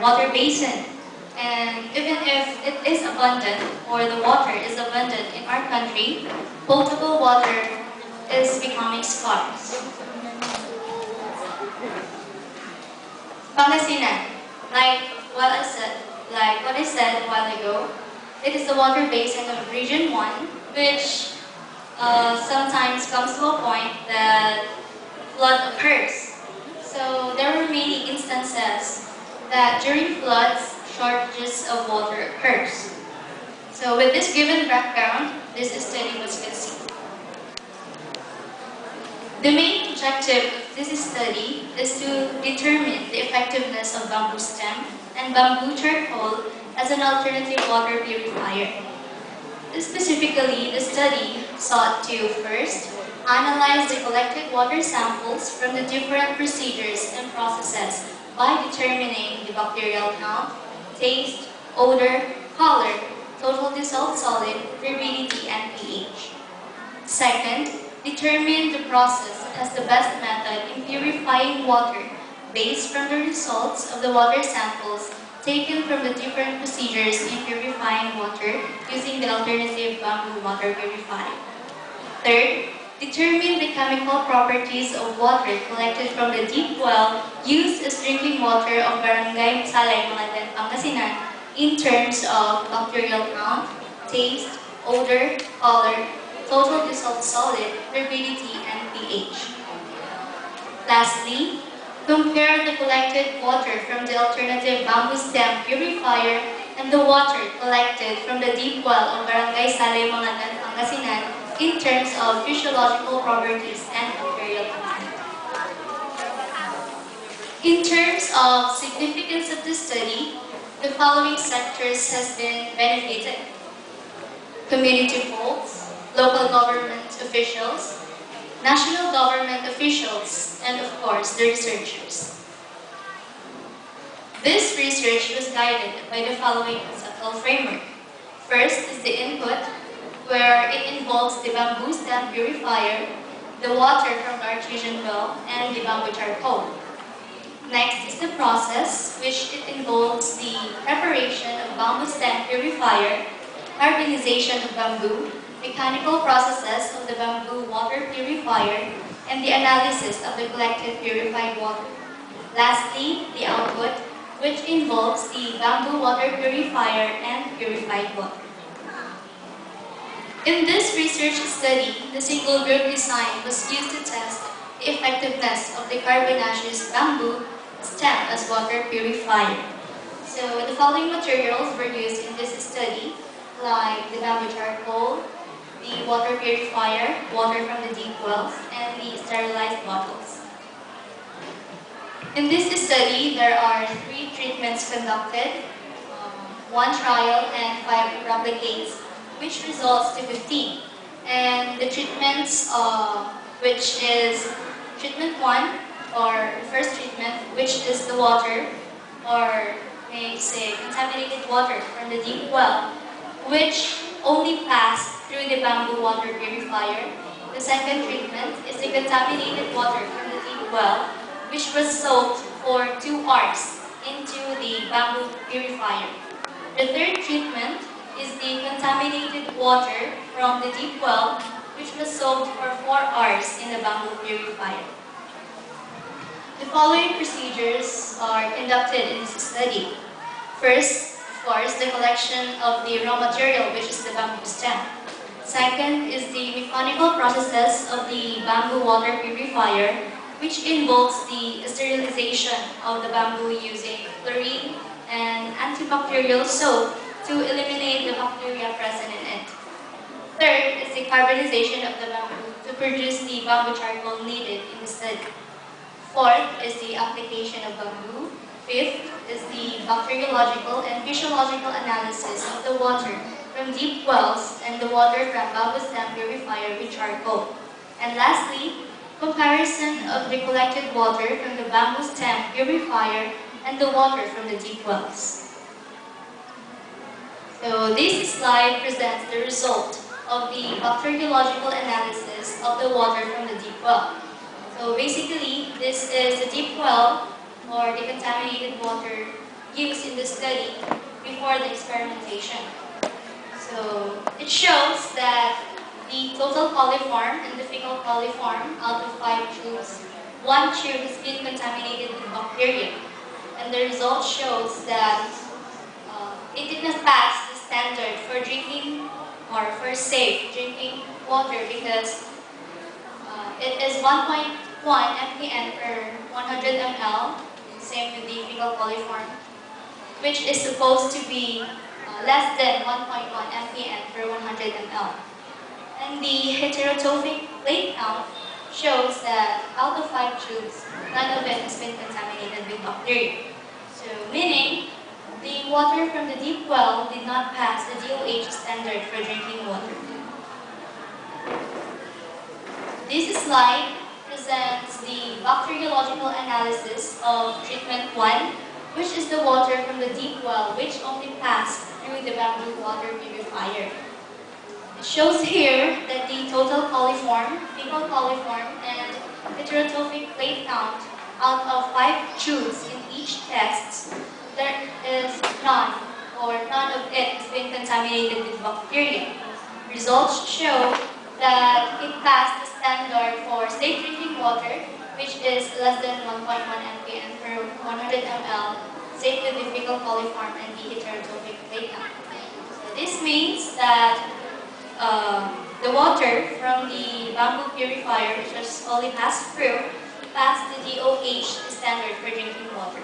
water basin. And even if it is abundant, or the water is abundant in our country, potable water is becoming scarce. Pangasinan, like what I said a while ago, it is the water basin of Region 1, which sometimes comes to a point that flood occurs. So there were many instances that during floods, shortages of water occurs. So with this given background, this study was conceived. The main objective of this study is to determine the effectiveness of bamboo stem and bamboo charcoal as an alternative water purifier. Specifically, the study sought to first analyze the collected water samples from the different procedures and processes by determining the bacterial count, taste, odor, color, total dissolved solid, turbidity, and pH. Second, determine the process that has the best method in purifying water based from the results of the water samples taken from the different procedures in purifying water using the alternative bamboo water purifier. Third, determine the chemical properties of water collected from the deep well used as drinking water of Barangay Salay, Mangadan, Pangasinan in terms of bacterial count, taste, odor, color, total dissolved solid, turbidity, and pH. Lastly, compare the collected water from the alternative bamboo stem purifier and the water collected from the deep well of Barangay Salay, Mangadan, Pangasinan in terms of physiological properties and bacterial content. In terms of significance of the study, the following sectors has been benefited: community folks, local government officials, national government officials, and of course, the researchers. This research was guided by the following conceptual framework. First is the input, where it involves the bamboo stem purifier, the water from the artesian well, and the bamboo charcoal. Next is the process, which it involves the preparation of bamboo stem purifier, carbonization of bamboo, mechanical processes of the bamboo water purifier, and the analysis of the collected purified water. Lastly, the output, which involves the bamboo water purifier and purified water. In this research study, the single group design was used to test the effectiveness of the carbonaceous bamboo stem as water purifier. So the following materials were used in this study, like the bamboo charcoal, the water purifier, water from the deep wells, and the sterilized bottles. In this study, there are 3 treatments conducted, 1 trial, and 5 replicates, which results to 15. And the treatments, which is treatment 1, or the first treatment, which is the water, or may say contaminated water from the deep well, which only passed through the bamboo water purifier. The second treatment is the contaminated water from the deep well, which was soaked for 2 hours into the bamboo purifier. The third treatment is the contaminated water from the deep well, which was soaked for 4 hours in the bamboo purifier. The following procedures are conducted in this study. First, of course, the collection of the raw material, which is the bamboo stem. Second is the mechanical processes of the bamboo water purifier, which involves the sterilization of the bamboo using chlorine and antibacterial soap to eliminate the bacteria present in it. Third is the carbonization of the bamboo to produce the bamboo charcoal needed in the study. Fourth is the application of bamboo. Fifth is the bacteriological and physiological analysis of the water from deep wells and the water from bamboo stem purifier with charcoal. And lastly, comparison of the collected water from the bamboo stem purifier and the water from the deep wells. So this slide presents the result of the bacteriological analysis of the water from the deep well. So basically, this is the deep well or the contaminated water used the study before the experimentation. So it shows that the total coliform and the fecal coliform out of 5 tubes, 1 tube has been contaminated with bacteria. And the result shows that it did not pass the standard for drinking or for safe drinking water because it is 1.1 mpn per 100 ml, same with the fecal coliform, which is supposed to be less than 1.1 mpn per 100 ml. And the heterotrophic plate count shows that out of 5 tubes, none of it has been contaminated with bacteria. So, meaning, the water from the deep well did not pass the DOH standard for drinking water. This slide presents the bacteriological analysis of treatment 1, which is the water from the deep well, which only passed through the bamboo water purifier. It shows here that the total coliform, fecal coliform, and heterotrophic plate count out of 5 tubes in each test, there is none of it has been contaminated with bacteria. Results show that it passed the standard for safe drinking water, which is less than 1.1 mpn per 100 ml, same with the fecal coliform and the heterotrophic plate count. So this means that the water from the bamboo purifier, which was only passed through, passed the DOH standard for drinking water.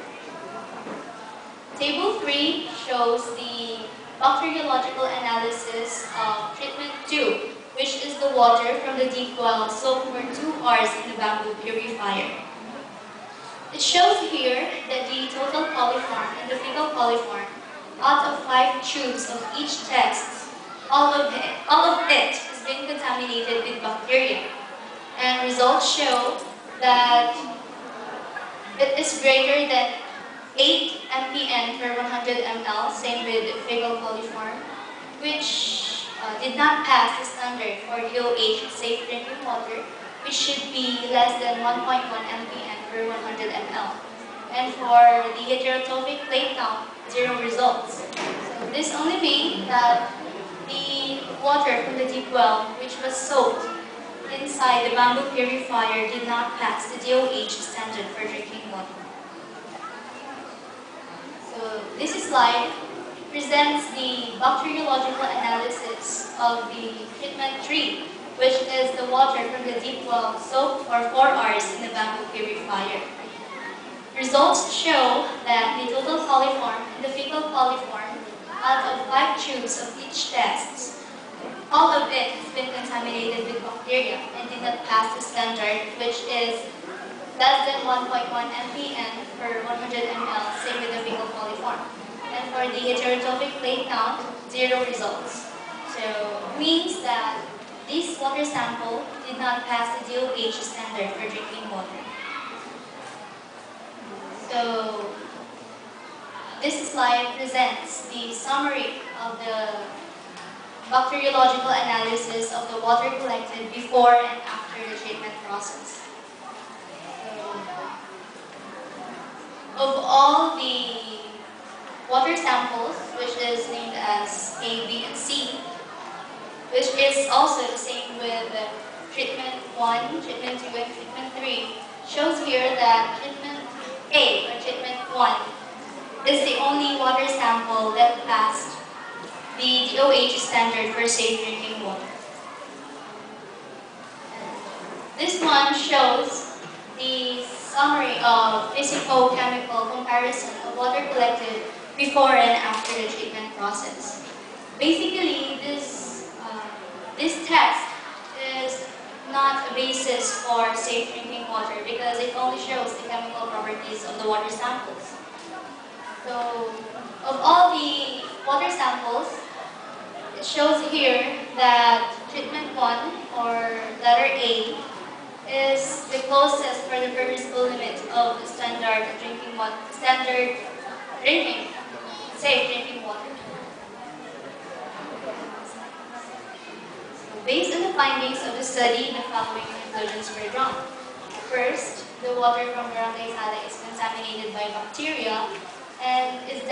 Table 3 shows the bacteriological analysis of treatment 2, which is the water from the deep well soaked for 2 hours in the bamboo purifier. It shows here that the total coliform and the fecal coliform out of 5 tubes of each test, all of it has been contaminated with bacteria. And results show that it is greater than 8 mpn per 100 ml, same with fecal coliform, which did not pass the standard for DOH safe drinking water, which should be less than 1.1 mpn per 100 ml. And for the heterotrophic plate count, 0 results. So this only means that the water from the deep well, which was soaked inside the bamboo purifier, did not pass the DOH standard for drinking water. So this slide presents the bacteriological analysis of the treatment 3, which is the water from the deep well soaked for 4 hours in the bamboo purifier. Results show that the total coliform and the fecal coliform out of 5 tubes of each test, all of it has been contaminated with bacteria and did not pass the standard, which is less than 1.1 mpn per 100 ml, same with the fecal coliform. And for the heterotrophic plate count, 0 results. So, means that this water sample did not pass the DOH standard for drinking water. So, this slide presents the summary of the bacteriological analysis of the water collected before and after the treatment process. Of all the water samples, which is named as A, B, and C, which is also the same with treatment 1, treatment 2, and treatment 3, shows here that treatment A, or treatment 1, is the only water sample that passed the DOH standard for safe drinking water. This one shows the summary of physico-chemical comparison of water collected before and after the treatment process. Basically, this test is not a basis for safe drinking water because it only shows the chemical properties of the water samples. So, of all the water samples, it shows here that treatment 1, or letter A, is the closest for the permissible limit of the standard drinking, safe drinking water. So based on the findings of the study, the following conclusions were drawn. First, the water from Barangay Sala is contaminated by bacteria and is